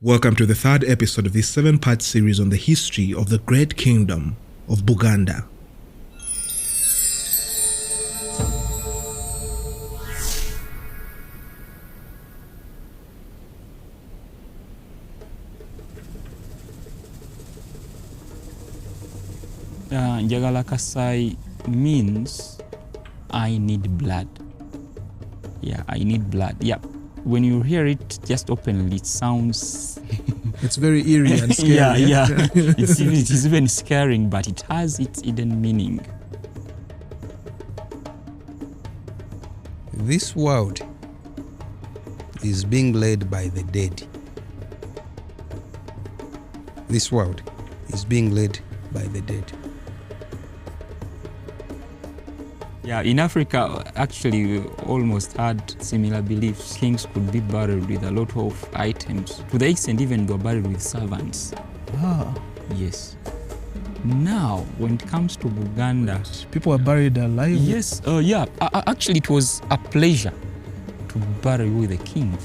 Welcome to the third episode of this 7-part series on the history of the Great Kingdom of Buganda. Njagala Kasai means I need blood. Yeah, I need blood. Yeah. When you hear it just openly, it sounds... It's very eerie and scary. yeah. It is even scaring, but it has its hidden meaning. This world is being led by the dead. This world is being led by the dead. Yeah, in Africa, actually, we almost had similar beliefs. Kings could be buried with a lot of items, to the extent even they were buried with servants. Ah. Yes. Now, when it comes to Buganda... People are buried alive? Yes, yeah. Actually, it was a pleasure to bury with the king.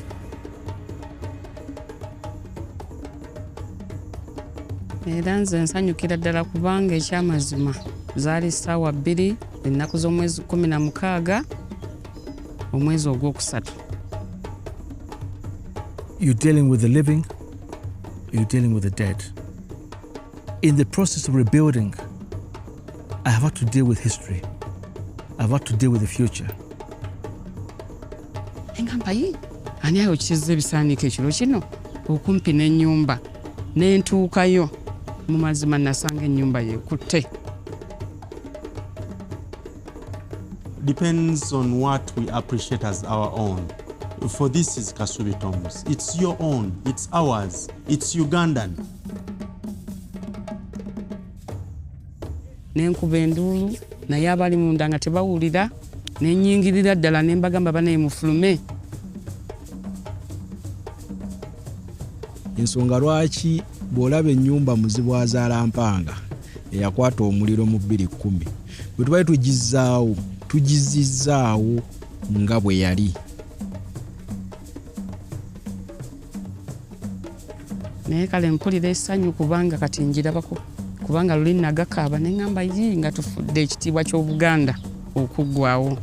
Era nze nsanyukira ddala kubanga ekyamazima zaali ssaawa 2 ennaku z'omwezi 16 omwezi ogwokusatu. You're dealing with the living, you're dealing with the dead. In the process of rebuilding, I have had to deal with history. I've had to deal with the future. Engamba yi, ani ayo kizza ebisaaniiko ekiro kino okumpi n'ennyumba n'entuukayo mu mazima nasanga ennyumba yeekutte. Depends on what we appreciate as our own. For this is Kasubi Tombs. It's your own, it's ours, it's Ugandan. N'enkuba enduulu naye abali munda nga tebawulira n'ennyingirira ddala ne mbagamba banaye mufulume. Ensonga lwaki bw'olaba ennyumba muzibwazaalampanga eyakwata omuliro mu 2010 bwe tubali tugizizaawo nga bwe yali. Naye kale mpulira essanyu kubanga kati njirabako kubanga luli nagakaaba ne ŋŋamba yi nga tufudde ekitiibwa ky'Obuganda okuggwaawo.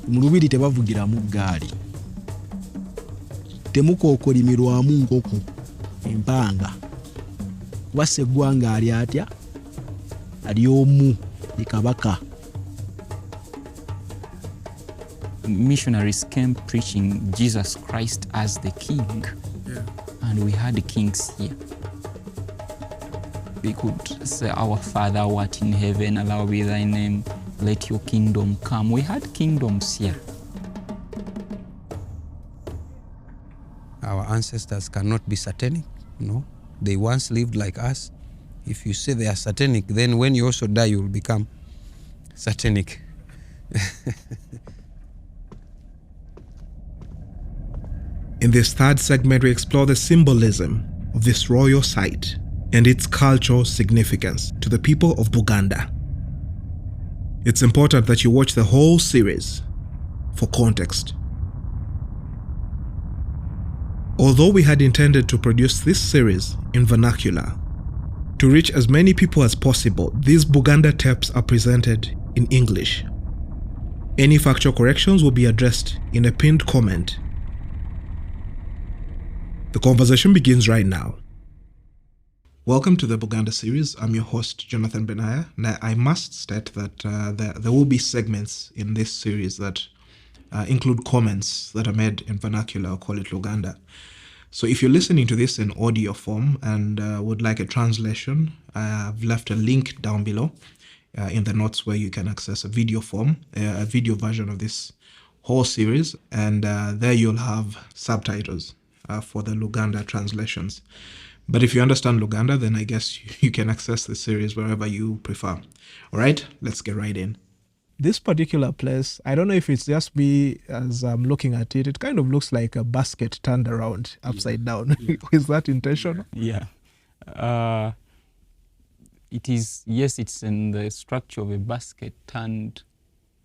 Mu lubiri tebavugiramu ggaali, temukookolimirwamu nkoko empanga kuba Sseggwanga ali atya, ali omu ye kabaka. Missionaries came preaching Jesus Christ as the king. Yeah. And we had kings here. We could say, Our Father who art in heaven, hallowed be thy name, let your kingdom come. We had kingdoms here. Our ancestors cannot be satanic, no. They once lived like us. If you say they are satanic, then when you also die, you will become satanic. In this third segment, we explore the symbolism of this royal site and its cultural significance to the people of Buganda. It's important that you watch the whole series for context. Although we had intended to produce this series in vernacular, to reach as many people as possible, these Buganda tapes are presented in English. Any factual corrections will be addressed in a pinned comment. The conversation begins right now. Welcome to the Buganda series. I'm your host, Jonathan Benaya. Now, I must state that there will be segments in this series that include comments that are made in vernacular, or call it Luganda. So if you're listening to this in audio form and would like a translation, I've left a link down below in the notes where you can access a video form, a video version of this whole series, and there you'll have subtitles for the Luganda translations. But if you understand Luganda, then I guess you can access the series wherever you prefer. All right, let's get right in. This particular place, I don't know if it's just me as I'm looking at it, it kind of looks like a basket turned around upside down. Yeah. Is that intentional? Yeah. It is, yes, it's in the structure of a basket turned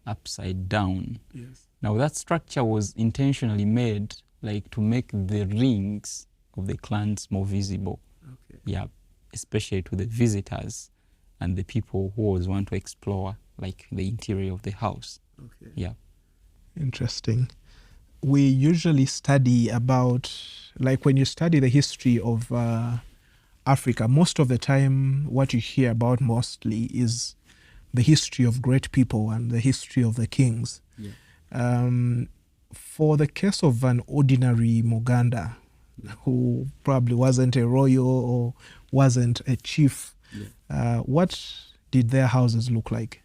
upside down. Yes. Now that structure was intentionally made like to make the rings of the clans more visible. Okay. Yeah, especially to the visitors and the people who always want to explore like the interior of the house. Okay. Yeah. Interesting. We usually study about, like when you study the history of Africa, most of the time what you hear about mostly is the history of great people and the history of the kings. Yeah. For the case of an ordinary Muganda who probably wasn't a royal or wasn't a chief, what did their houses look like?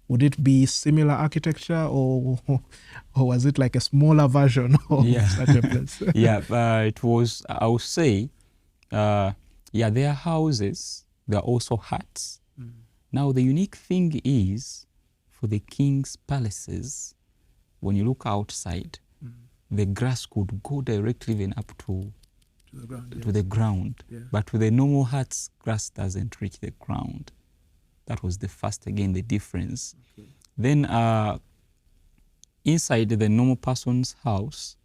Would it be similar architecture or was it like a smaller version of such a place? Yeah, it was, I would say, their houses, they're also huts. Now, the unique thing is, for the king's palaces, when you look outside, the grass could go directly even up to the ground. Yeah. But with the normal huts, grass doesn't reach the ground. That was the first, again, the difference. Okay. Then inside the normal person's house,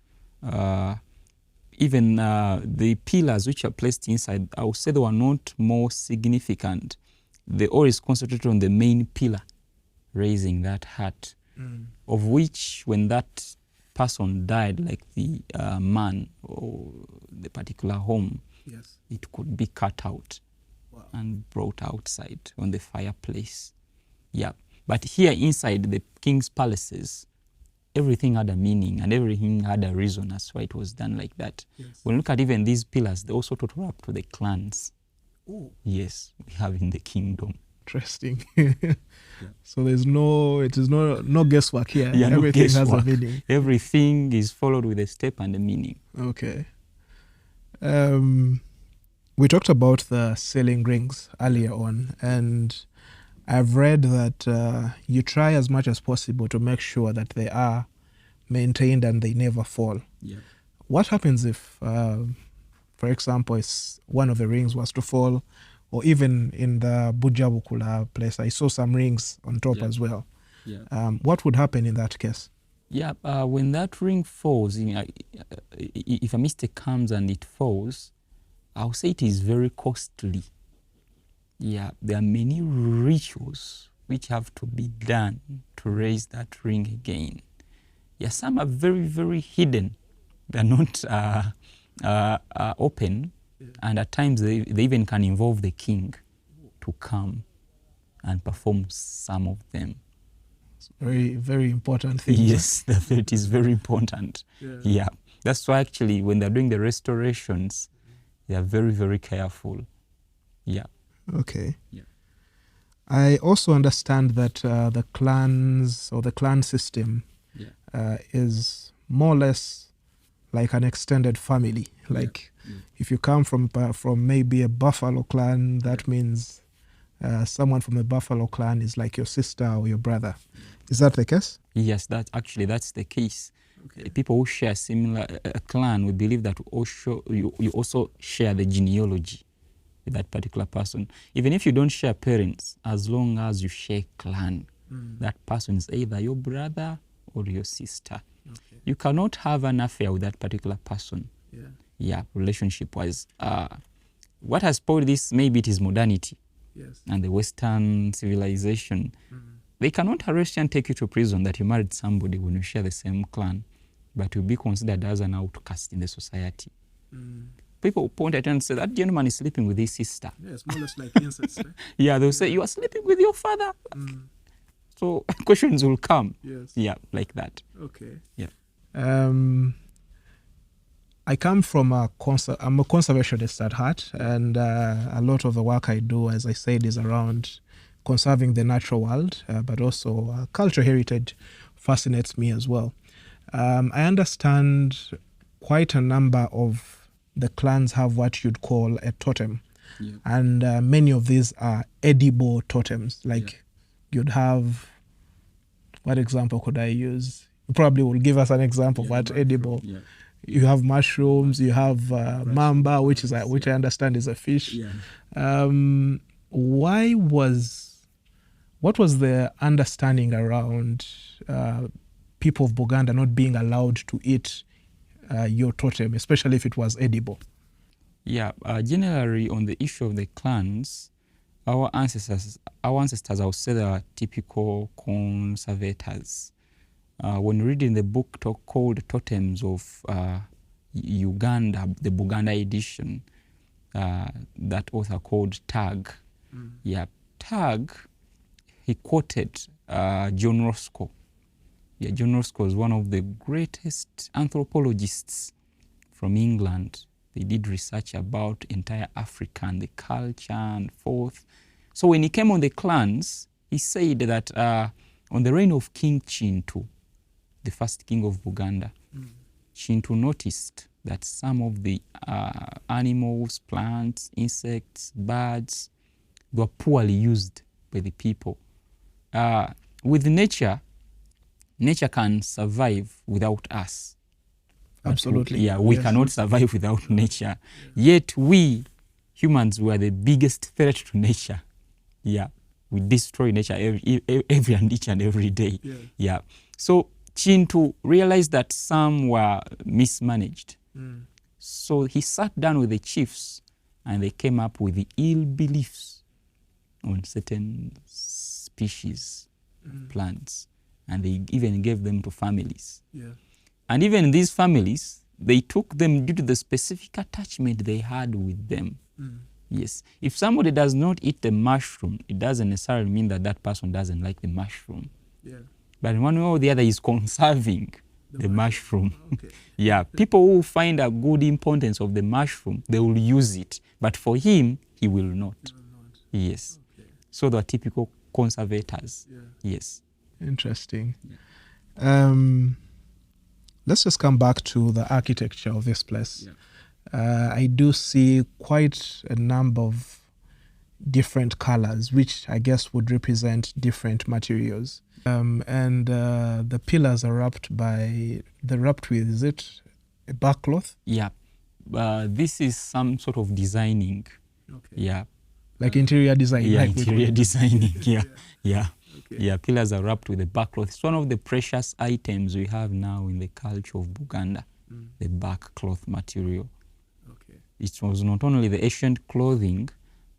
even the pillars which are placed inside, I would say they were not more significant. They always concentrated on the main pillar, raising that hut, of which when that person died, like the man or the particular home, Yes. it could be cut out. Wow. And brought outside on the fireplace. Yeah. But here inside the king's palaces, everything had a meaning and everything had a reason. That's why it was done like that. Yes. When you look at even these pillars, they also total up to the clans. Oh, Yes, we have in the kingdom. interesting. So it is no guesswork here. Yeah, no Everything has a guesswork. meaning. Everything is followed with a step and a meaning. Okay. We talked about the sealing rings earlier on, and I've read that you try as much as possible to make sure that they are maintained and they never fall. Yeah. What happens if, for example, one of the rings was to fall, or even in the Bujabukula place, I saw some rings on top as well. Yeah. What would happen in that case? Yeah, when that ring falls, if a mistake comes and it falls, I'll say it is very costly. Yeah, there are many rituals which have to be done to raise that ring again. Yeah, some are very, very hidden. They're not open, and at times they even can involve the king to come and perform some of them. Very, very important thing. Yes, it is very important. Yeah. That's why actually when they're doing the restorations, they are very, very careful. Yeah. Okay. Yeah. I also understand that the clans or the clan system is more or less like an extended family. Like if you come from maybe a Buffalo clan, that means someone from a Buffalo clan is like your sister or your brother. Is that the case? Yes, that's the case. Okay. People who share similar clan, we believe that you also share the genealogy with that particular person. Even if you don't share parents, as long as you share clan, that person is either your brother or your sister. Okay. You cannot have an affair with that particular person. Yeah, relationship-wise. What has spoiled this, maybe it is modernity. Yes. And the Western civilization. They cannot arrest you and take you to prison that you married somebody when you share the same clan, but you'll be considered as an outcast in the society. People point at you and say, that gentleman is sleeping with his sister. Yeah, it's more or less like incest. Right? Yeah, they'll say, you are sleeping with your father. So questions will come. Yes. Yeah, like that. Okay. Yeah. I come from I'm a conservationist at heart, and a lot of the work I do, as I said, is around conserving the natural world, but also cultural heritage fascinates me as well. I understand quite a number of the clans have what you'd call a totem, and many of these are edible totems. Like you'd have, what example could I use? You probably will give us an example of what edible. Yeah. You have mushrooms, you have mamba, which I understand is a fish. What was the understanding around people of Buganda not being allowed to eat your totem, especially if it was edible? Yeah, generally on the issue of the clans, our ancestors, I would say, they are typical conservators. When reading the book called Totems of Uganda, the Buganda edition, that author called Tag. Yeah, Tag, he quoted John Roscoe. Yeah, John Roscoe is one of the greatest anthropologists from England. They did research about entire Africa and the culture and forth. So when he came on the clans, he said that on the reign of King Chintu, the first king of Buganda, Chintu noticed that some of the animals, plants, insects, birds, were poorly used by the people. With nature can survive without us. Absolutely. We cannot survive without nature. Yet we, humans, were the biggest threat to nature. Yeah, we destroy nature every and each and every day. Yeah. So Chintu realized that some were mismanaged. So he sat down with the chiefs and they came up with the ill beliefs on certain species of plants, and they even gave them to families. And even these families, they took them due to the specific attachment they had with them. Yes. If somebody does not eat the mushroom, it doesn't necessarily mean that that person doesn't like the mushroom. But one way or the other is conserving the mushroom. Yeah. People who find a good importance of the mushroom, they will use it. But for him, he will not. Yes. So they are typical conservators. Yes. Interesting. Let's just come back to the architecture of this place. I do see quite a number of different colors, which I guess would represent different materials. And the pillars are wrapped with, is it a backcloth? Yeah. This is some sort of designing. Yeah. Like interior design? Yeah, like interior designing. Yeah, pillars are wrapped with a backcloth. It's one of the precious items we have now in the culture of Buganda, the backcloth material. It was not only the ancient clothing,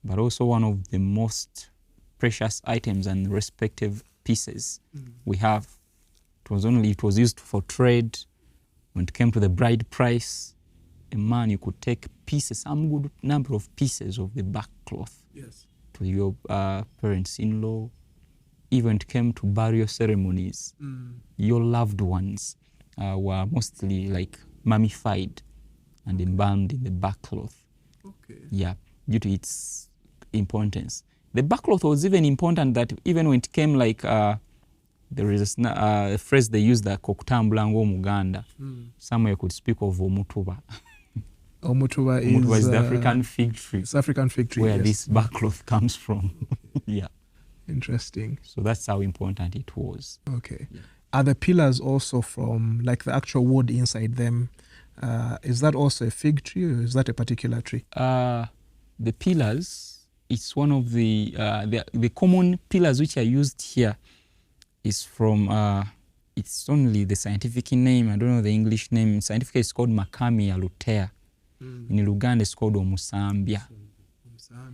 but also one of the most precious items and respective pieces we have. It was used for trade. When it came to the bride price, a man, you could take pieces, some good number of pieces of the backcloth to your parents-in-law. Even it came to burial ceremonies, your loved ones were mostly like mummified and embalmed in the backcloth. Yeah, due to its importance. The backcloth was even important that even when it came like, there is a phrase they use, the kokutambula ng'Omuganda. Somewhere you could speak of Omutuba. Omutuba is the African fig tree. It's African fig tree, where this backcloth comes from. Yeah. Interesting. So that's how important it was. Okay. Are the pillars also from, like the actual wood inside them, is that also a fig tree or is that a particular tree? The pillars, it's one of the common pillars which are used here is from, it's only the scientific name, I don't know the English name. Scientifically it's called Macamia lutea. In Luganda it's called Omusambya.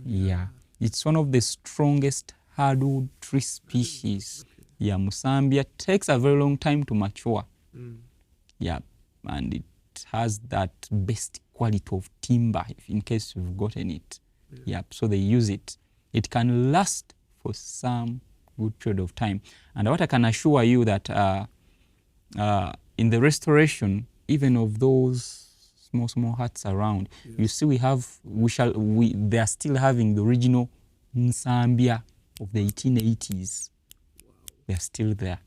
Yeah. It's one of the strongest hardwood tree species. Yeah, Musambya takes a very long time to mature. Yeah, and it has that best quality of timber, in case you've gotten it. Yeah, so they use it. It can last for some good period of time. And what I can assure you that in the restoration, even of those small huts around, you see they are still having the original Nsambya of the 1880s. They are still there.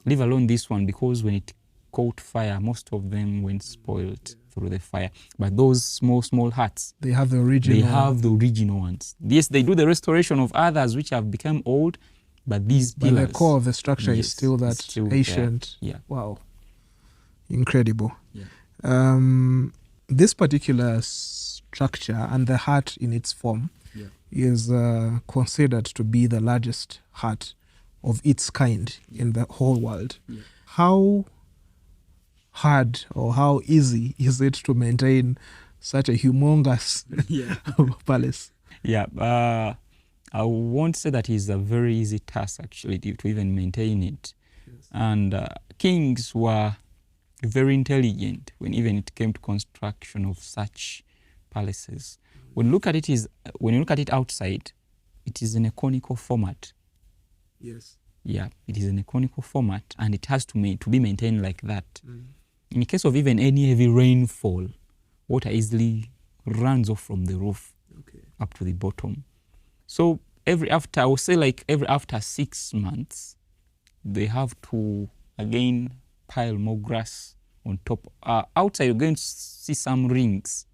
Leave alone this one, because when it caught fire, most of them went spoiled through the fire. But those small huts, they have the original. They have the original ones. Yes, they do the restoration of others which have become old, but these pillars, but the core of the structure is still that ancient. There. Yeah. Wow. Incredible. Yeah. This particular structure and the hut in its form is considered to be the largest hut of its kind in the whole world. How hard or how easy is it to maintain such a humongous palace? Yeah, I won't say that it's a very easy task actually to even maintain it. And kings were very intelligent when even it came to construction of such palaces. When you look at it outside, it is in a conical format. Yes. Yeah, it is in a conical format, and it has to be maintained like that. In case of even any heavy rainfall, water easily runs off from the roof up to the bottom. So every after 6 months, they have to again pile more grass on top. Outside, you're going to see some rings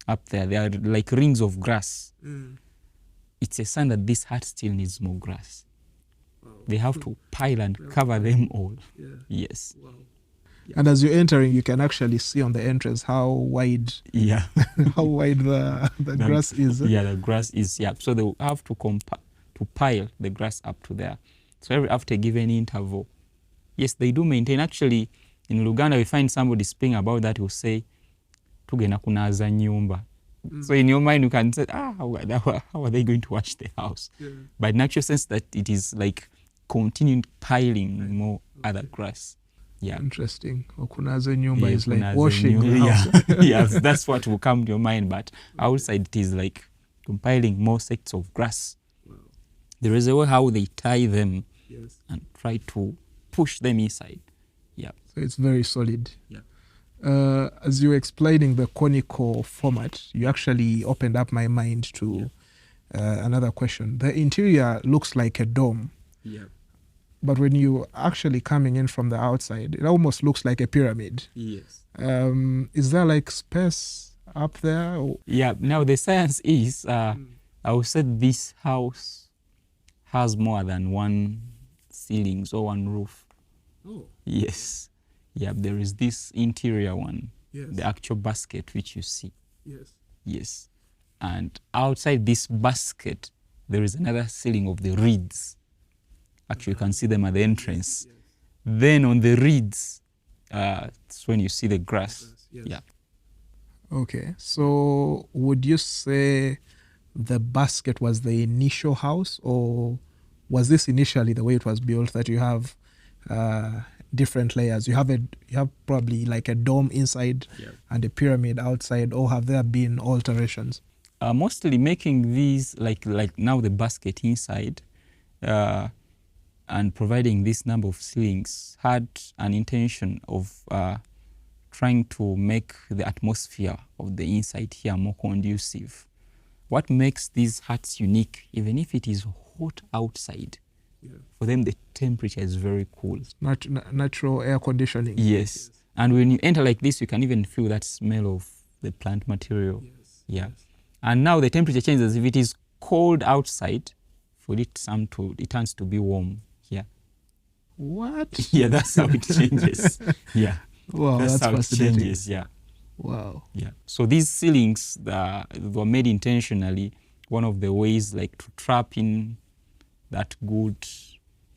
up there. They are like rings of grass. It's a sign that this hut still needs more grass. They have to pile and cover them all. Yes. And as you're entering, you can actually see on the entrance how wide how wide the grass is. Yeah, the grass is. Yeah, so they have to pile the grass up to there. So after a given interval, yes, they do maintain. Actually, in Luganda, we find somebody speaking about that who say, "Tugenda kunaza nyumba." So in your mind, you can say, how are they going to wash the house? But in actual sense, that it is like continuing piling more other grass. Yeah. Interesting. Okunaza nyumba is like washing the house. Yes, that's what will come to your mind. But outside, it is like compiling more sets of grass. There is a way how they tie them and try to push them inside. Yeah. So it's very solid. Yeah. As you were explaining the conical format, you actually opened up my mind to another question. The interior looks like a dome. Yeah. But when you actually coming in from the outside, it almost looks like a pyramid. Yes. Is there like space up there? Or? Yeah. Now the science is, I would say this house has more than one ceilings or one roof. Oh. Yes. Yeah, there is this interior one, Yes. the actual basket which you see. Yes. Yes. And outside this basket, there is another ceiling of the reeds. Actually, you can see them at the entrance. Yes. Then on the reeds, it's when you see the grass. Yes. Yeah. Okay. So would you say the basket was the initial house, or was this initially the way it was built, that you have different layers? You have probably like a dome inside and a pyramid outside, or have there been alterations? Mostly making these like now the basket inside and providing this number of ceilings had an intention of trying to make the atmosphere of the inside here more conducive. What makes these huts unique, even if it is hot outside, for them the temperature is very cool. Natural air conditioning. Yes. And when you enter like this, you can even feel that smell of the plant material. Yes. Yeah. And now the temperature changes. If it is cold outside, for it turns to be warm here. What? Yeah, that's how it changes. Yeah. Wow, that's how fascinating. it changes. Yeah. Wow. Yeah. So these ceilings were made intentionally. One of the ways like to trap in that good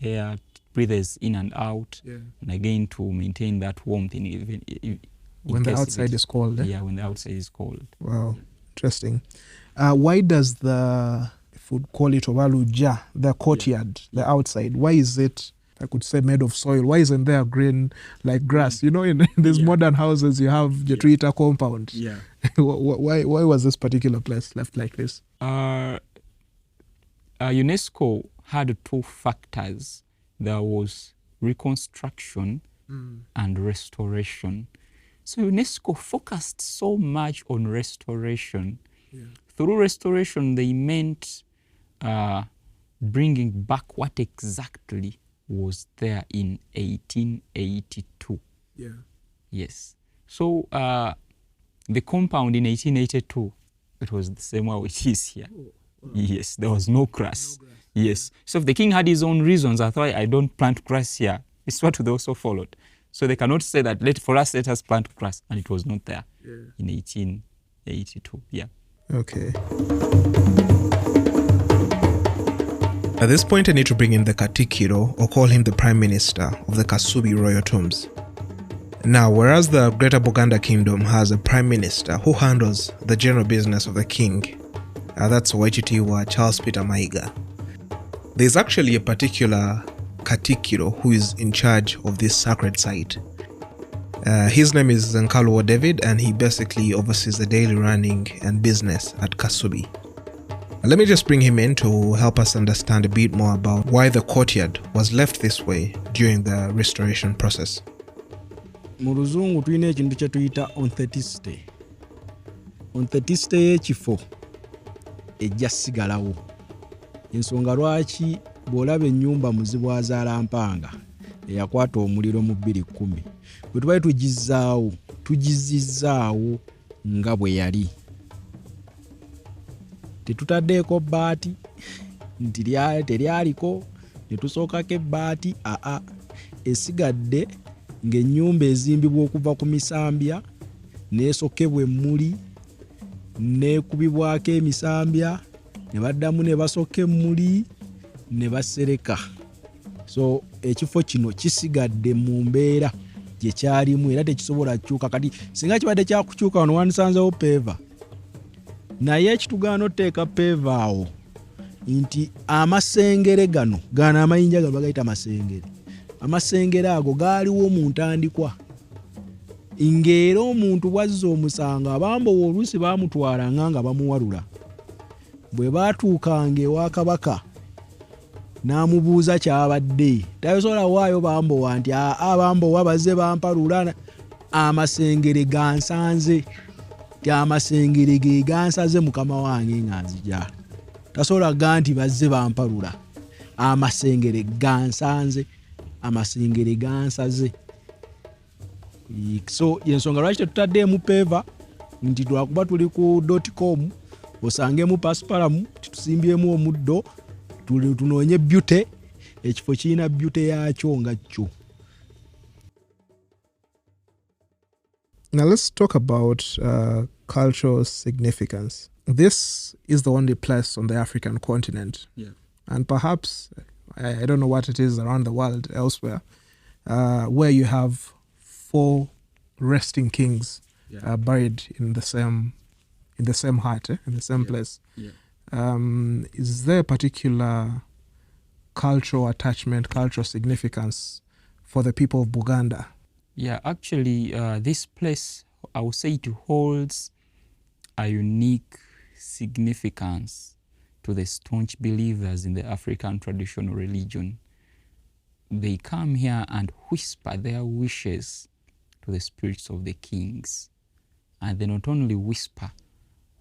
air breathes in and out, and again to maintain that warmth in when the outside is cold. Yeah, when the outside is cold. Wow, interesting. Why does the, if we'd call it Obaluja, the courtyard, the outside, why is it, I could say, made of soil? Why isn't there green like grass? You know, in these modern houses, you have Jetuita compound. Yeah. Why was this particular place left like this? UNESCO had two factors. There was reconstruction and restoration. So UNESCO focused so much on restoration. Through restoration, they meant bringing back what exactly was there in 1882. Yes. So the compound in 1882, it was the same way it is here. Yes, there was no grass. Yes. So if the king had his own reasons, I thought, I don't plant grass here. It's what they also followed. So they cannot say that, let us plant grass. And it was not there in 1882. Yeah. Okay. At this point, I need to bring in the Katikkiro, or call him the Prime Minister of the Kasubi Royal Tombs. Now, whereas the Greater Buganda Kingdom has a Prime Minister who handles the general business of the king, that's Waititiwa Charles Peter Maiga, there's actually a particular Katikkiro who is in charge of this sacred site. His name is Nkalubo David, and he basically oversees the daily running and business at Kasubi. Let me just bring him in to help us understand a bit more about why the courtyard was left this way during the restoration process. Mu luzungu tulina ekintu kye tuyita authenticity. Authenticity y'ekifo ejja sigalawo. Ensonga lwaki bw'olaba ennyumba Muzibwazaala Mpanga eyakwata omuliro mu 2010 bwe tubaye tugizzaawo nga bwe yali. Tetutaddeeko bbaati nti teryaliko ne tusookako ebbaati esigadde ng'ennyumba ezimbibwa okuva ku misambya n'esokebwa emmuli n'ekubibwako emisambya ne baddamu ne basokka emmuli ne basereka. So ekifo kino kisigadde mu mbeera gye kyalimu era tekisobola kukyuka. Kati singa kibadde kyakukyuka wano wandisanzeewo peeva, naye ekitugaana otteeka peeva awo nti amasengere gano amayinja gano bagayita amasengere. Amasengere ago gaaliwo mu ntandikwa, ng'era omuntu bwazza omusango abambowa oluusi baamutwalanga nga bamuwalula. Bwe baatuukanga ewa kabaka n'amubuuza kyabadde, tasobola waayo bambowa nti bambowa bazze bampalula, amasengere gansanze. Amasengere ge gansaze mukama wange nga nzija. Tasobola ga nti bazze bampalula, amasengere gansanze. Amasengere gansaze. So yensonga lwaki tetutaddeemu peeva nti lwakuba tuli ku .com osangemu pasipalamu tusimbyemu omuddo tunoonye beauty. Ekifo kirina beauty yaakyo nga kyo. Now let's talk about cultural significance. This is the only place on the African continent, and perhaps, I don't know what it is around the world elsewhere, where you have 4 resting kings buried in the same heart, in the same place. Is there a particular cultural attachment, cultural significance for the people of Buganda? Yeah, actually, this place, I would say it holds a unique significance to the staunch believers in the African traditional religion. They come here and whisper their wishes to the spirits of the kings. And they not only whisper,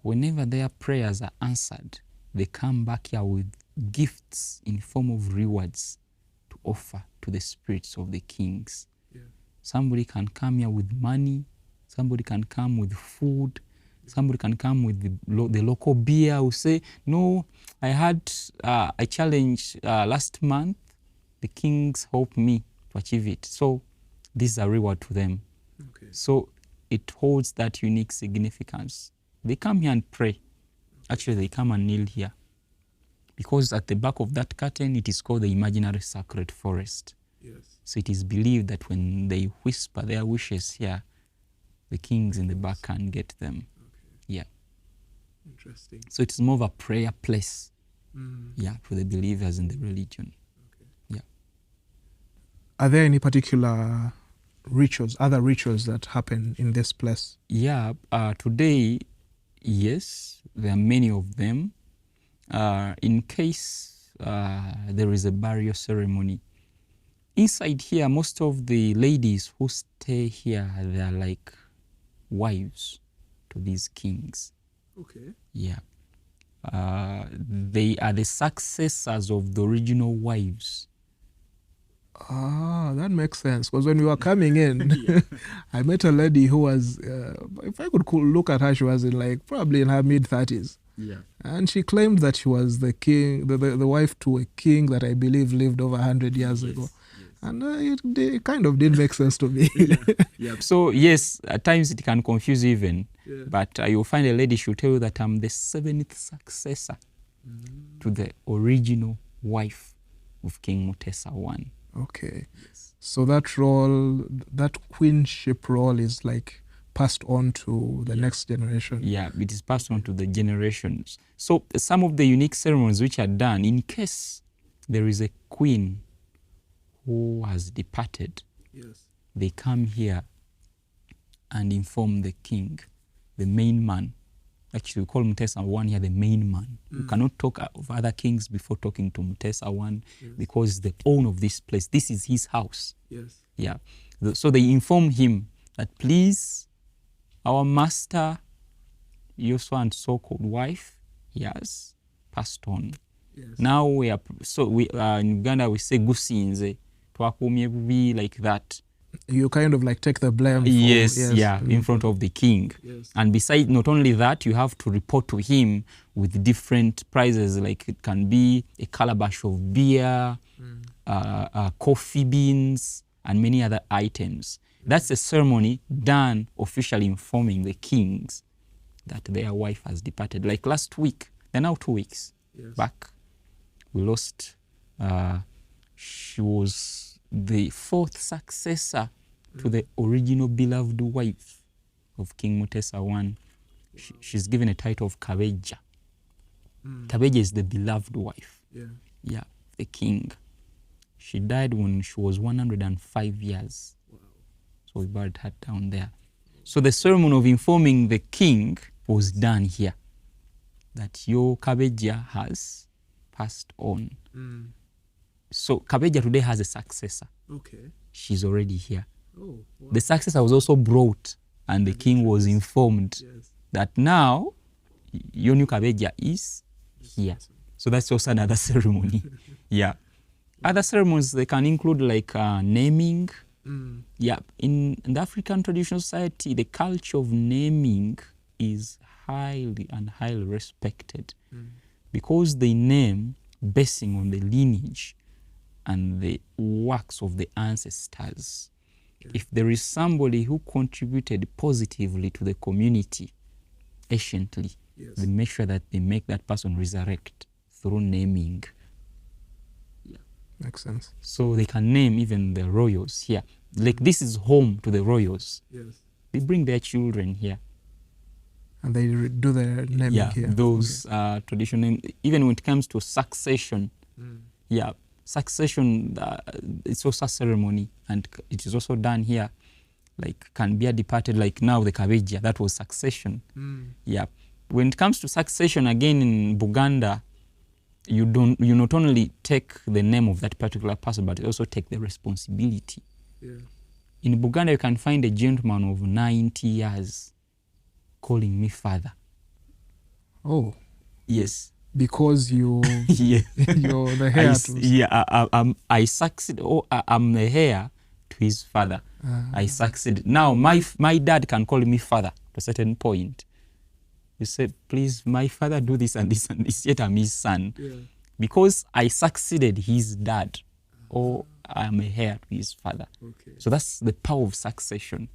whenever their prayers are answered, they come back here with gifts in form of rewards to offer to the spirits of the kings. Somebody can come here with money, somebody can come with food, somebody can come with the local beer, who say, no, I had a challenge last month, the kings helped me to achieve it. So this is a reward to them. So it holds that unique significance. They come here and pray. Actually, they come and kneel here. Because at the back of that curtain, it is called the imaginary sacred forest. So it is believed that when they whisper their wishes here, the kings in the back can get them. Interesting. So it's more of a prayer place, for the believers in the religion. Are there any particular rituals, other rituals that happen in this place? Today, yes, there are many of them. In case there is a burial ceremony, inside here, most of the ladies who stay here, they are like wives to these kings. They are the successors of the original wives. That makes sense. Because when we were coming in, I met a lady who was, if I could look at her, she was probably in her mid-30s. And she claimed that she was the king, the wife to a king that I believe lived over 100 years ago. And it kind of didn't make sense to me. So yes, at times it can confuse even. But you'll find a lady, she'll tell you that I'm the 7th successor to the original wife of King Mutesa I. Okay. So that role, that queenship role is like passed on to the next generation. Yeah, it is passed on to the generations. So some of the unique ceremonies which are done in case there is a queen who has departed, Yes. they come here and inform the king, the main man. Actually, we call Mutesa I here the main man. You cannot talk of other kings before talking to Mutesa I because he's the owner of this place. This is his house. Yes. Yeah. So they inform him that, please, our master, your so and so-called wife, he has passed on. Yes. Now we are in Uganda we say gusinze, twakumye bubi, like that. You kind of like take the blame. In front of the king. Yes. And besides, not only that, you have to report to him with different prizes, like it can be a calabash of beer, coffee beans, and many other items. That's a ceremony done officially informing the kings that their wife has departed. Like last week, they're now 2 weeks back, we lost, she was the fourth successor to the original beloved wife of King Mutesa I. She's given a title of Kabeja. Kabeja is the beloved wife. Yeah, the king. She died when she was 105 years. So we buried her down there. So the ceremony of informing the king was done here, that your Kabeja has passed on. So Kabeja today has a successor. Okay. She's already here. Oh, wow. The successor was also brought, and the king was informed that now your new Kabeja is here. So that's also another ceremony. Yeah. Other ceremonies, they can include like naming. Yeah. In the African traditional society, the culture of naming is highly respected because they name basing on the lineage and the works of the ancestors. If there is somebody who contributed positively to the community anciently, they make sure that they make that person resurrect through naming. Makes sense. So they can name even the royals here. Like this is home to the royals. They bring their children here. And they do the naming here. Those traditional names. Even when it comes to succession, succession, it's also a ceremony, and it is also done here. Like can be departed, like now the Kabeja, that was succession. Yeah. When it comes to succession, again in Buganda, you not only take the name of that particular person, but you also take the responsibility. In Buganda, you can find a gentleman of 90 years calling me father. Oh. Yes. Because you, you're the heir I succeed, or I'm the heir to his father. I succeed. Now, my dad can call me father to a certain point. You say, please, my father do this and this and this, yet I'm his son. Because I succeeded his dad, or I'm a heir to his father. So that's the power of succession.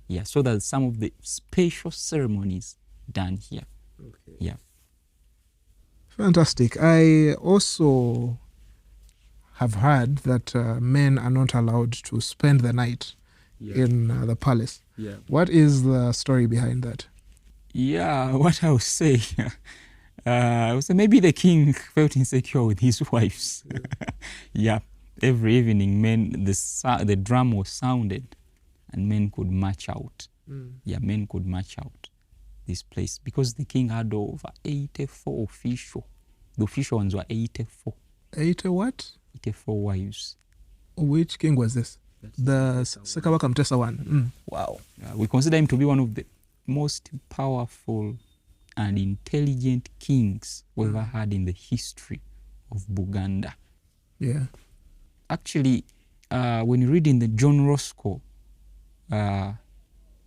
Yeah, so that's some of the special ceremonies done here. Yeah. Fantastic. I also have heard that men are not allowed to spend the night in the palace. What is the story behind that? Yeah, what I would say, maybe the king felt insecure with his wives. Every evening, the drum was sounded, and men could march out. Men could march out this place because the king had over 84 officials. The official ones were 84. 80 what? 84 wives. Which king was this? The Ssekibuule Mutesa one. Wow. We consider him to be one of the most powerful and intelligent kings we've ever had in the history of Buganda. Yeah. Actually, when you read in the John Roscoe, in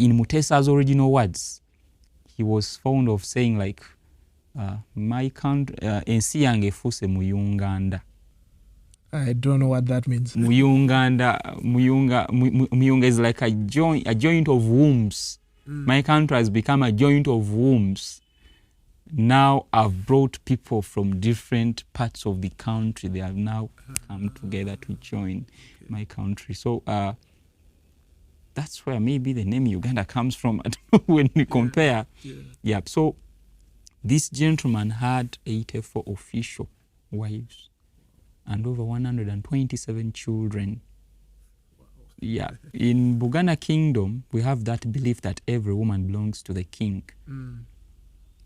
Mutesa's original words, he was fond of saying like, my country, ensi yange efuse muyunganda. I don't know what that means. Muyunga is like a joint of wombs. My country has become a joint of wombs. now I've brought people from different parts of the country. They have now come together to join my country. So that's where maybe the name Uganda comes from when we compare. Yeah. So this gentleman had 84 official wives and over 127 children. Yeah. In Buganda Kingdom, we have that belief that every woman belongs to the king.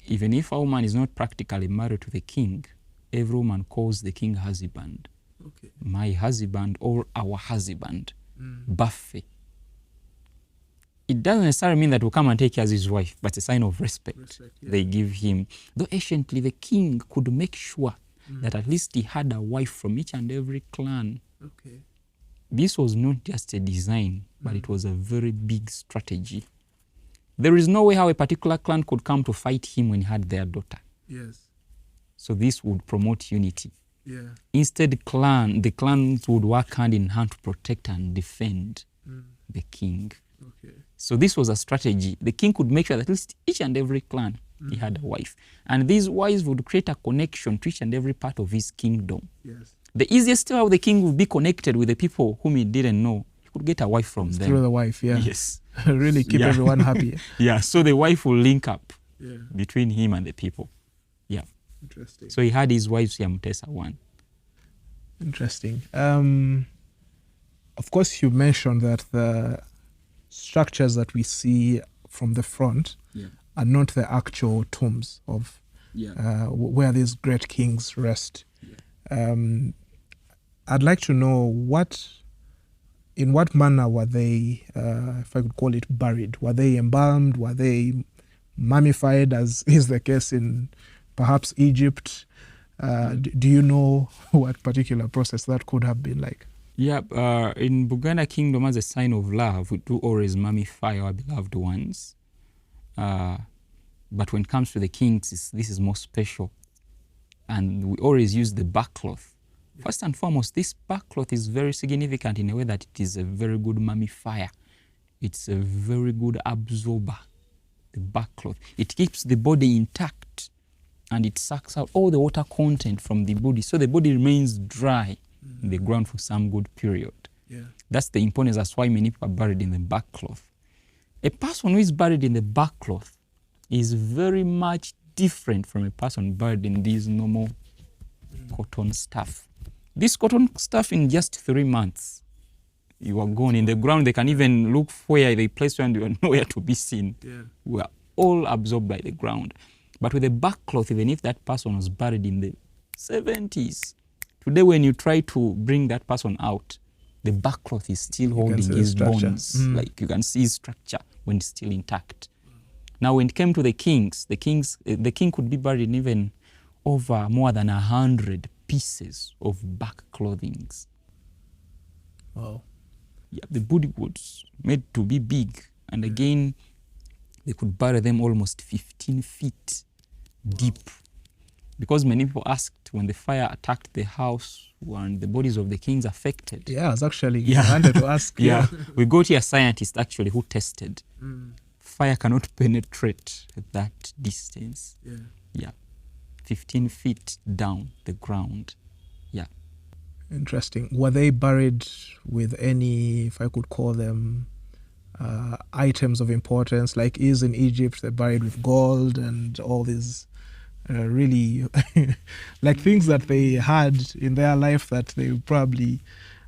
Even if a woman is not practically married to the king, every woman calls the king husband. My husband or our husband. Buffet. It doesn't necessarily mean that we'll come and take as his wife, but it's a sign of respect they give him. Though anciently the king could make sure that at least he had a wife from each and every clan. This was not just a design, but it was a very big strategy. There is no way how a particular clan could come to fight him when he had their daughter. So this would promote unity. Instead, the clans would work hand in hand to protect and defend the king. So this was a strategy. The king could make sure that at least each and every clan he had a wife. And these wives would create a connection to each and every part of his kingdom. The easiest way the king would be connected with the people whom he didn't know, he could get a wife from them. Through the wife, Yes. Really keep everyone happy. So the wife will link up between him and the people. Interesting. So he had his wives Yamutesa one. Interesting. Of course, you mentioned that the structures that we see from the front are not the actual tombs of where these great kings rest. I'd like to know in what manner were they, if I could call it, buried? Were they embalmed? Were they mummified, as is the case in perhaps Egypt? Do you know what particular process that could have been like? In Buganda Kingdom, as a sign of love, we do always mummify our beloved ones. But when it comes to the kings, this is more special. And we always use the backcloth. First and foremost, this backcloth is very significant in a way that it is a very good mummifier. It's a very good absorber, the backcloth. It keeps the body intact and it sucks out all the water content from the body, so the body remains dry in the ground for some good period. That's the importance. That's why many people are buried in the backcloth. A person who is buried in the backcloth is very much different from a person buried in these normal cotton stuff. This cotton stuff, in just 3 months, you are gone in the ground. They can even look where they place you and you are nowhere to be seen. We are all absorbed by the ground. But with the backcloth, even if that person was buried in the 70s, today when you try to bring that person out, the backcloth is still holding his bones. Like you can see his structure when it's still intact. Now, when it came to the kings, the king could be buried in even over more than 100 pieces of back clothings. Wow. The body was made to be big. And again, they could bury them almost 15 feet deep. Because many people asked when the fire attacked the house, when the bodies of the kings affected. I was actually I wanted to ask. We got here a scientist actually who tested. Fire cannot penetrate that distance. 15 feet down the ground. Interesting. Were they buried with any, if I could call them, items of importance? Like is in Egypt, they're buried with gold and all these really like things that they had in their life that they probably,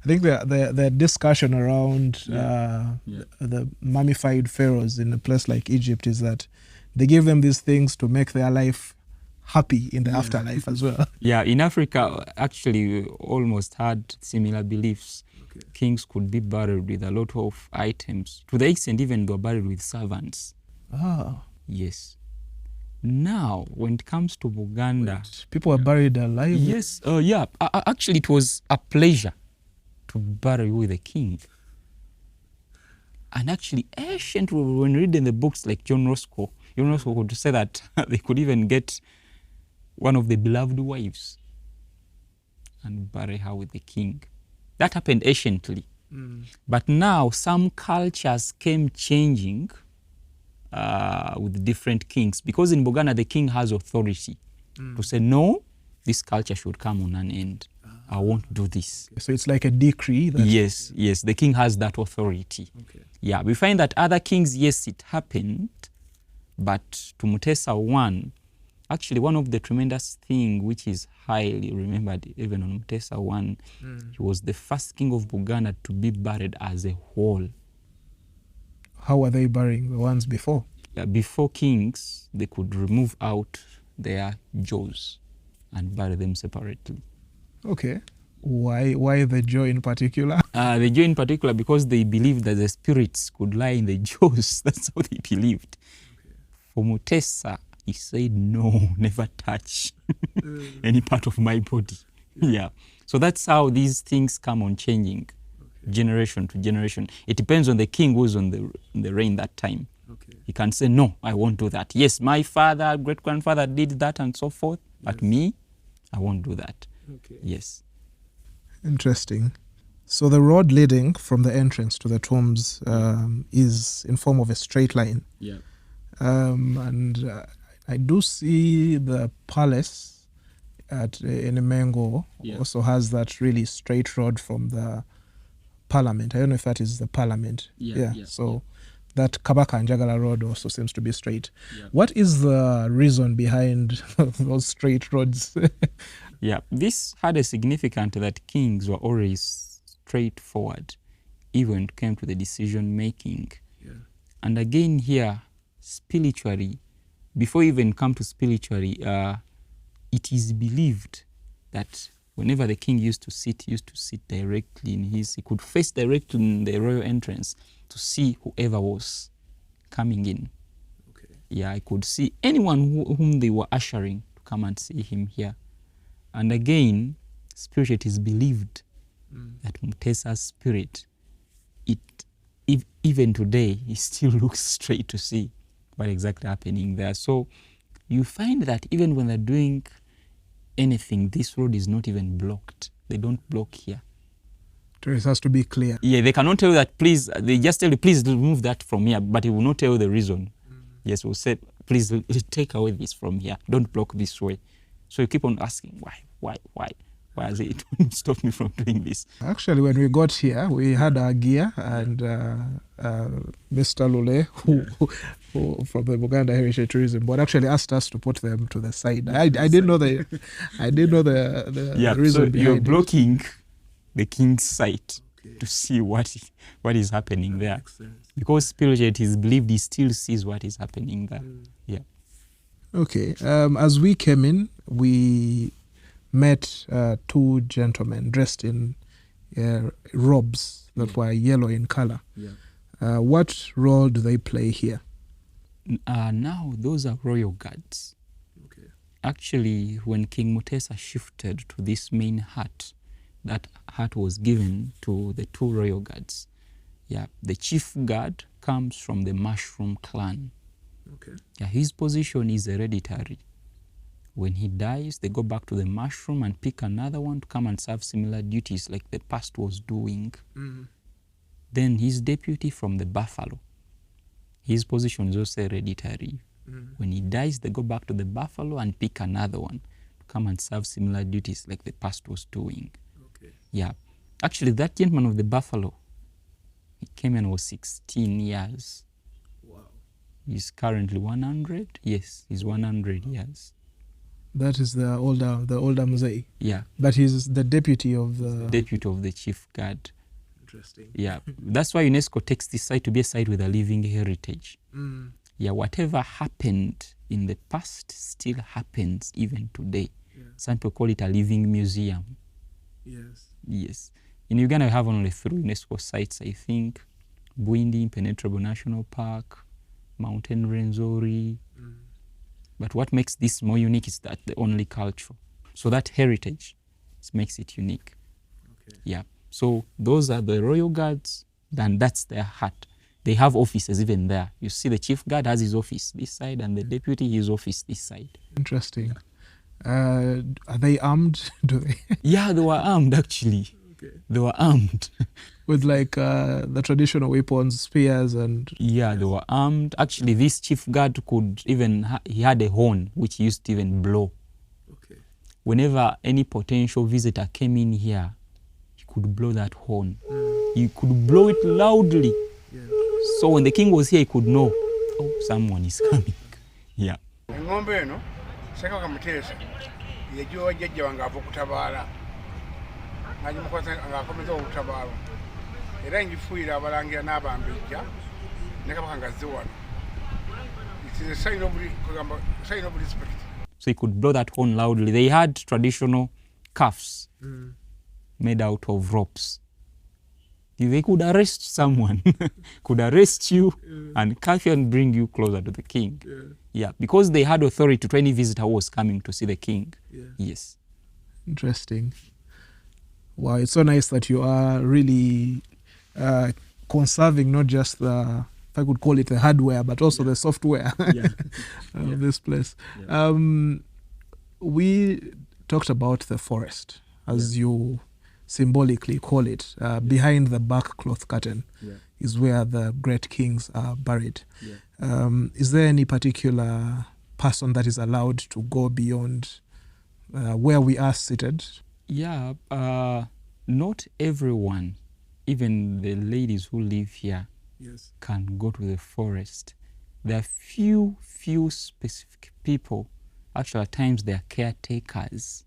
I think the discussion around the mummified pharaohs in a place like Egypt is that they give them these things to make their life happy in the afterlife as well. In Africa, actually, we almost had similar beliefs. Kings could be buried with a lot of items, to the extent even they were buried with servants. Yes. Now, when it comes to Buganda... people are buried alive? Yes. Actually, it was a pleasure to bury with a king. And actually, ancient, when reading the books like John Roscoe would say that they could even get one of the beloved wives and bury her with the king. That happened anciently. But now some cultures came changing with different kings, because in Buganda the king has authority to say, no, this culture should come on an end. I won't do this. So it's like a decree? That Yes, the king has that authority. Okay. Yeah, we find that other kings, yes, it happened, but to Mutesa I, actually one of the tremendous thing which is highly remembered even on Mutesa I, he was the first king of Buganda to be buried as a whole. How were they burying the ones before? Before kings, they could remove out their jaws and bury them separately. Okay. Why the jaw in particular? The jaw in particular because they believed that the spirits could lie in the jaws. That's how they believed. Okay. For Mutesa, he said, no, never touch any part of my body. Yeah. So that's how these things come on changing, generation to generation. It depends on the king who's on the reign that time. Okay. He can say, no, I won't do that. Yes, my father, great-grandfather did that and so forth, but me, I won't do that. Okay. Yes. Interesting. So the road leading from the entrance to the tombs is in form of a straight line. Yeah. And I do see the palace at Enemengo also has that really straight road from the parliament. I don't know if that is the parliament. So that Kabaka and Jagala road also seems to be straight. Yeah. What is the reason behind those straight roads? Yeah, this had a significance that kings were always straightforward, even when it came to the decision making. Yeah. And again here, spiritually, before you even come to spiritually, it is believed that whenever the king used to sit directly in he could face directly in the royal entrance to see whoever was coming in. Okay. Yeah, I could see anyone whom they were ushering to come and see him here. And again, spirit, it is believed that Mutesa's spirit, even today, he still looks straight to see what exactly happening there. So you find that even when they're doing anything, this road is not even blocked. They don't block here. It has to be clear. Yeah, they cannot tell you that, please, they just tell you, please remove that from here, but he will not tell you the reason. Yes, we'll say, please take away this from here. Don't block this way. So you keep on asking, why is it? Don't stop me from doing this. Actually, when we got here, we had our gear and Mr. Lule, who from the Buganda Heritage Tourism Board, actually asked us to put them to the side. I didn't know the reason so behind you're blocking the king's sight to see what is happening there. Because spiritually it is believed he still sees what is happening there. Yeah. Okay. As we came in, we met two gentlemen dressed in robes that were yellow in color. Yeah. What role do they play here? Now, those are royal guards. Okay. Actually, when King Mutesa shifted to this main hut, that hut was given to the two royal guards. Yeah, the chief guard comes from the Mushroom clan. Okay. Yeah, his position is hereditary. When he dies, they go back to the Mushroom and pick another one to come and serve similar duties like the past was doing. Then his deputy from the Buffalo. His position is also hereditary. When he dies, they go back to the Buffalo and pick another one to come and serve similar duties like the past was doing. Okay. Yeah. Actually, that gentleman of the Buffalo, he came and was 16 years. Wow. He's currently 100. Yes, he's 100 years. That is the older Mzee. Yeah. But he's the deputy of the... Deputy of the chief guard. Interesting. Yeah. That's why UNESCO takes this site to be a site with a living heritage. Yeah, whatever happened in the past still happens even today. Yeah. Some people call it a living museum. Yes. Yes. In Uganda, we have only 3 UNESCO sites, I think. Bwindi, Impenetrable National Park, Mountain Renzori. But what makes this more unique is that the only culture. So that heritage makes it unique. Okay. Yeah. So those are the royal guards, then that's their hut. They have offices even there. You see the chief guard has his office this side and the deputy his office this side. Interesting. Yeah. Are they armed? Do they? Yeah, they were armed actually. Okay. They were armed. with like the traditional weapons, spears and... Yeah, they were armed. Actually, this chief guard could even, he had a horn which he used to even blow. Okay. Whenever any potential visitor came in here, he could blow that horn. He could blow it loudly. Yeah. So when the king was here, he could know, oh, someone is coming. Yeah. Engombe eno Ssekabaka Muteesa yejowa jjajja wange ava okutabaala n'agimukwasa ng'akomeza obutabaalo era ngifuuyira abalangira n'abambejja ne kabaka ng'azze wano. It is a sign of respect. So he could blow that horn loudly. They had traditional cuffs made out of ropes. They could arrest someone, could arrest you and cuff you and bring you closer to the king. Yeah, because they had authority to any visitor who was coming to see the king. Yeah. Yes. Interesting. Wow, it's so nice that you are really conserving not just the, if I could call it the hardware, but also the software of this place. Yeah. We talked about the forest, as you symbolically call it. Behind the back cloth curtain is where the great kings are buried. Is there any particular person that is allowed to go beyond where we are seated? Yeah, not everyone, even the ladies who live here, can go to the forest. There are few specific people. Actually, at times they are caretakers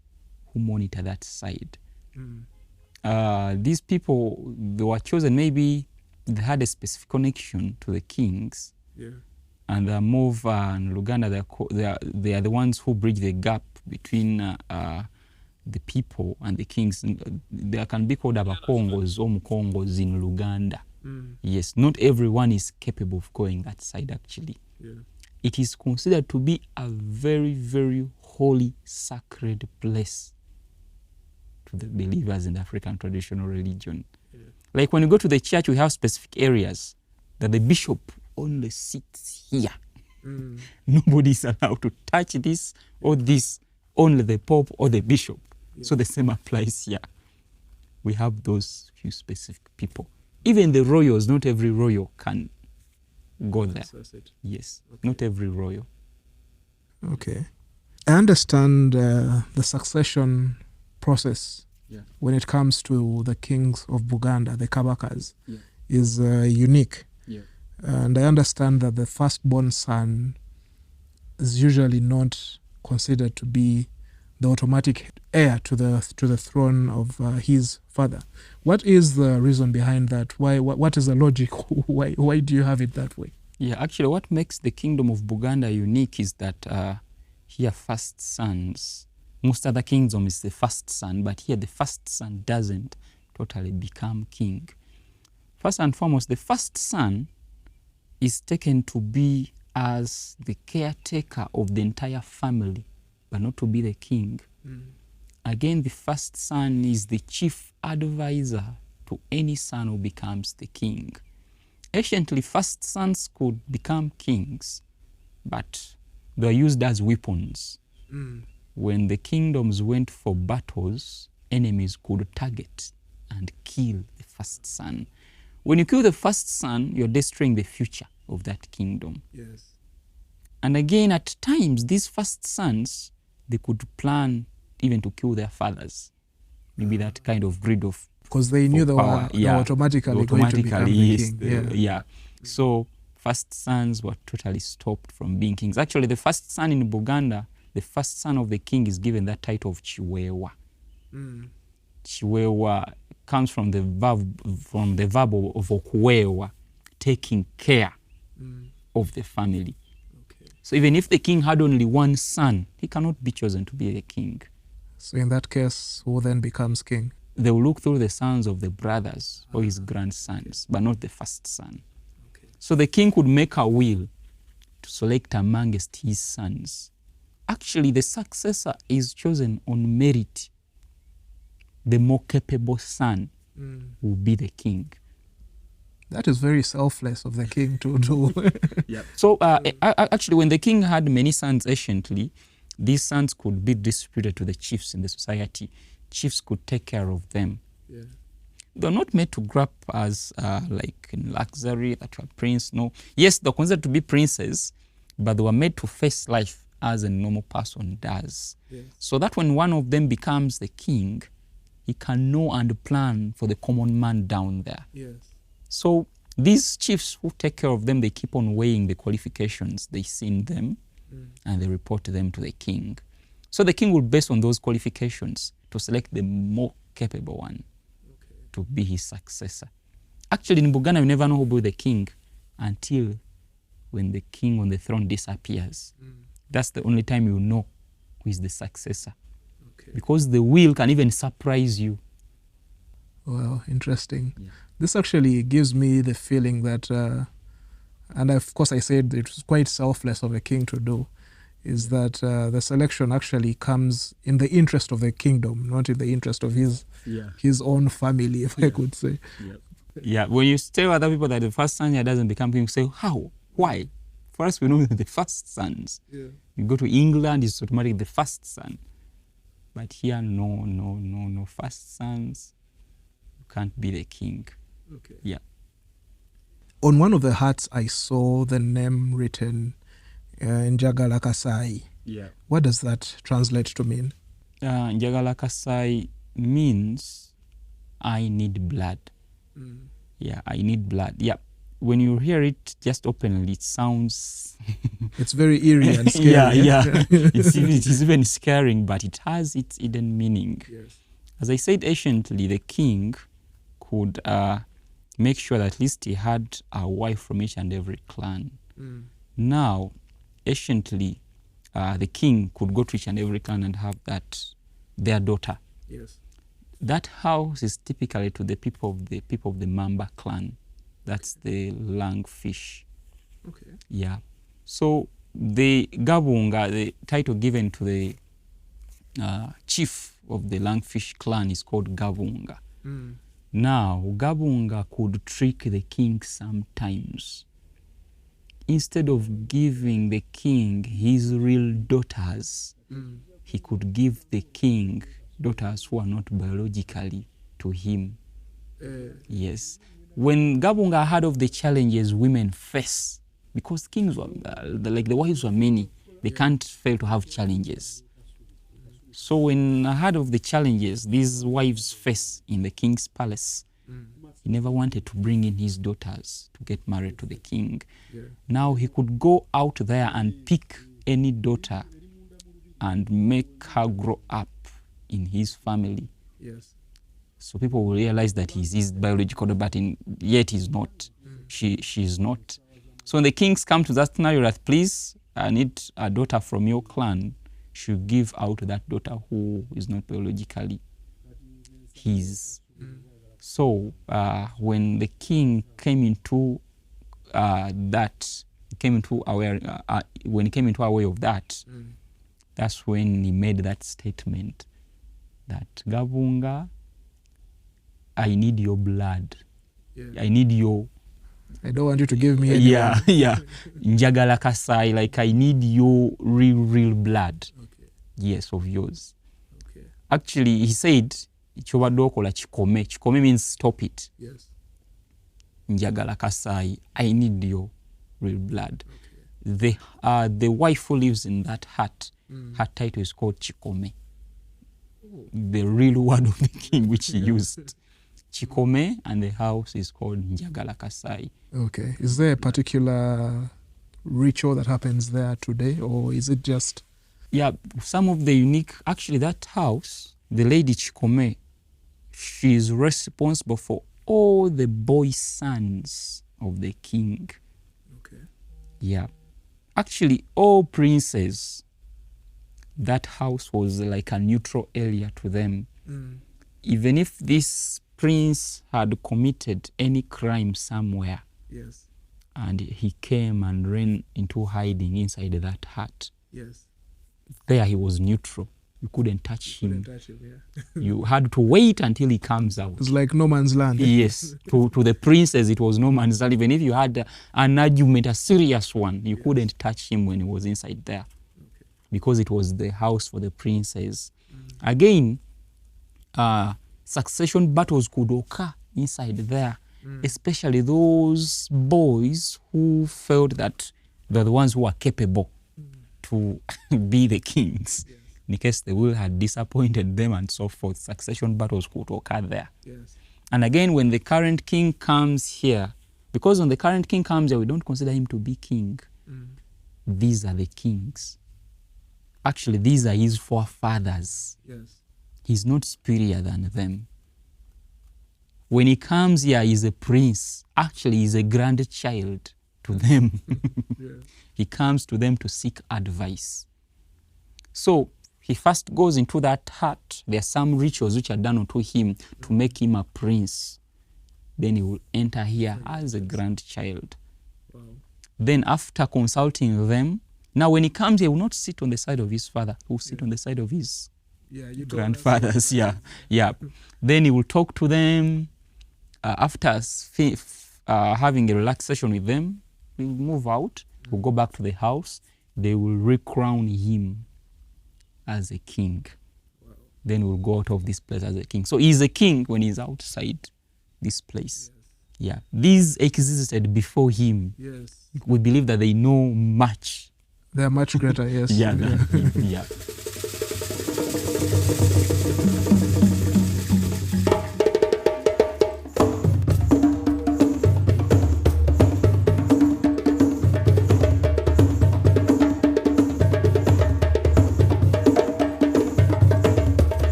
who monitor that side. These people, they were chosen, maybe they had a specific connection to the kings. And the Mova and Luganda, they are the ones who bridge the gap between the people and the kings. They can be called Abakongos or Mukongos in Luganda. Yes, not everyone is capable of going that side actually. It is considered to be a very, very holy, sacred place to the believers in the African traditional religion. Like when you go to the church, we have specific areas that the bishop only sits here. Nobody is allowed to touch this or this, only the pope or the bishop. So the same applies here. We have those few specific people. Even the royals, not every royal can go there. Yes, not every royal. Okay. I understand the succession process when it comes to the kings of Buganda, the Kabakas, is unique. And I understand that the firstborn son is usually not considered to be the automatic heir to the throne of his father. What is the reason behind that? What is the logic? Why do you have it that way? Yeah, actually what makes the kingdom of Buganda unique is that here first sons, most other kingdom is the first son, but here the first son doesn't totally become king. First and foremost, the first son is taken to be as the caretaker of the entire family, but not to be the king. Again, the first son is the chief advisor to any son who becomes the king. Anciently, first sons could become kings, but they were used as weapons. When the kingdoms went for battles, enemies could target and kill the first son. When you kill the first son, you're destroying the future of that kingdom. And again, at times, these first sons, they could plan even to kill their fathers. Maybe that kind of greed of because they knew they were automatically going to become the king. So first sons were totally stopped from being kings. Actually, the first son in Buganda, the first son of the king is given that title of Chiwewa. Chiwewa comes from the verb of okuwewa, taking care of the family. So even if the king had only one son, he cannot be chosen to be the king. So in that case, who then becomes king? They will look through the sons of the brothers or his grandsons, but not the first son. So the king could make a will to select amongst his sons. Actually, the successor is chosen on merit. The more capable son will be the king. That is very selfless of the king to do. So actually, when the king had many sons anciently, these sons could be distributed to the chiefs in the society. Chiefs could take care of them. they're not made to grow up as like in luxury, that you're a prince. No. Yes, they're considered to be princes, but they were made to face life as a normal person does. Yes. So that when one of them becomes the king, he can know and plan for the common man down there. Yes. So these chiefs who take care of them, they keep on weighing the qualifications they see in them, and they report them to the king. So the king will base on those qualifications to select the more capable one to be his successor. Actually, in Buganda, you never know who will be the king until when the king on the throne disappears. That's the only time you know who is the successor. Okay. Because the will can even surprise you. Well, interesting. Yeah. This actually gives me the feeling that, and of course I said it was quite selfless of a king to do, is that the selection actually comes in the interest of the kingdom, not in the interest of his own family, if I could say. Yeah, when you tell other people that the first son here doesn't become king, you say, how? Why? For us, we know the first sons. Yeah. You go to England, it's automatically the first son. But here, no first sons. You can't be the king. Okay. Yeah. On one of the hats, I saw the name written Njagala Kasai. Yeah. What does that translate to mean? Njagala Kasai means I need blood. Yeah, I need blood. Yeah. When you hear it just openly, it sounds... It's very eerie and scary. Yeah. It is even scaring, but it has its hidden meaning. Yes. As I said, anciently, the king could make sure that at least he had a wife from each and every clan. Now, anciently, the king could go to each and every clan and have their daughter. Yes. That house is typically to the people of the Mamba clan. That's the langfish. Okay. Yeah. So the Gabunga, the title given to the chief of the langfish clan is called Gabunga. Now, Gabunga could trick the king sometimes. Instead of giving the king his real daughters, he could give the king daughters who are not biologically to him. Yes. When Gabunga heard of the challenges women face, because kings were, like the wives were many, they can't fail to have challenges. So when I heard of the challenges these wives face in the king's palace, he never wanted to bring in his daughters to get married to the king. Now he could go out there and pick any daughter and make her grow up in his family. Yes. So people will realize that he's his biological daughter, but yet he's not. She's not. So when the kings come to that scenario that, please, I need a daughter from your clan, should give out that daughter who is not biologically his. So when the king came into when he came into aware of that, that's when he made that statement that Gabunga, I need your blood. I need your... I don't want you to give me any. Yeah. Njagala Kasai, like I need your real blood. Okay. Yes, of yours. Okay. Actually, he said, Chobadokola chikome. Chikome means stop it. Yes. Njagala Kasai, I need your real blood. Okay. The wife who lives in that hut, her title is called Chikome. The real word of the king which he used. Chikome, and the house is called Njagala Kasai. Okay. Is there a particular ritual that happens there today, or is it just... Yeah, some of the unique... Actually, that house, the lady Chikome, she is responsible for all the boy sons of the king. Okay. Yeah. Actually, all princes, that house was like a neutral area to them. Even if this prince had committed any crime somewhere, Yes. and he came and ran into hiding inside that hut, Yes. there he was neutral. You couldn't touch him. Couldn't touch him, yeah. You had to wait until he comes out. It's like no man's land. Yes, to the princes it was no man's land. Even if you had an argument, a serious one, you couldn't touch him when he was inside there, because it was the house for the princes. Again, succession battles could occur inside there, especially those boys who felt that they're the ones who are capable to be the kings. Yes. In case the will had disappointed them and so forth, succession battles could occur there. Yes. And again, when the current king comes here, because when the current king comes here, we don't consider him to be king. These are the kings. Actually, these are his forefathers. Yes. He's not superior than them. When he comes here, he's a prince. Actually, he's a grandchild to them. He comes to them to seek advice. So he first goes into that hut. There are some rituals which are done unto him to make him a prince. Then he will enter here as a grandchild. Wow. Then after consulting them, now when he comes here, he will not sit on the side of his father. He will sit on the side of his grandfathers. Yeah. Then he will talk to them. After having a relaxation with them, he will move out. He will go back to the house. They will recrown him as a king. Wow. Then he will go out of this place as a king. So he's a king when he's outside this place. Yes. Yeah. These existed before him. Yes. We believe that they know much. They are much greater, yes. Yeah. Yeah.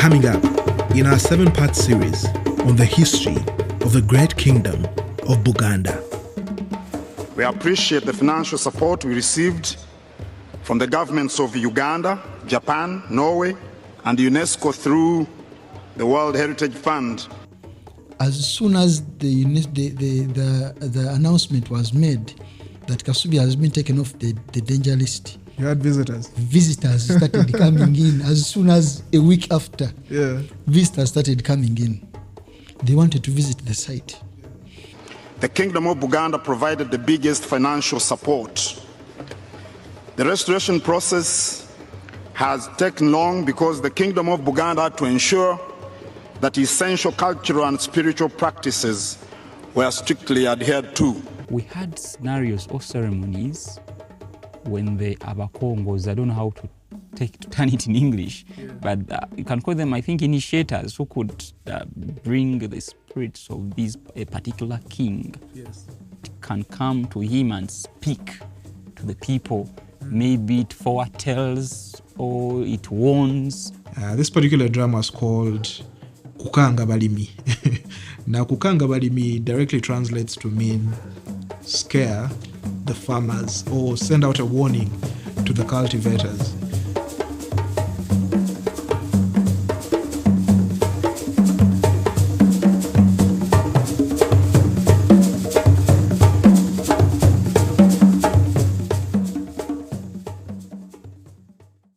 Coming up in our 7-part series on the history of the Great Kingdom of Buganda. We appreciate the financial support we received from the governments of Uganda, Japan, Norway, and UNESCO through the World Heritage Fund. As soon as the announcement was made that Kasubi has been taken off the danger list, You had visitors. visitors started coming in. As soon as a week after, visitors started coming in. They wanted to visit the site. The Kingdom of Buganda provided the biggest financial support. The restoration process has taken long because the Kingdom of Buganda had to ensure that essential cultural and spiritual practices were strictly adhered to. We had scenarios or ceremonies when the Abakongos, I don't know how to turn it in English, but you can call them, I think, initiators who could bring the spirits of a particular king. Can come to him and speak to the people. Maybe it foretells or it warns. This particular drama is called Kukanga Balimi. Now, Kukanga Balimi directly translates to mean scare the farmers or send out a warning to the cultivators.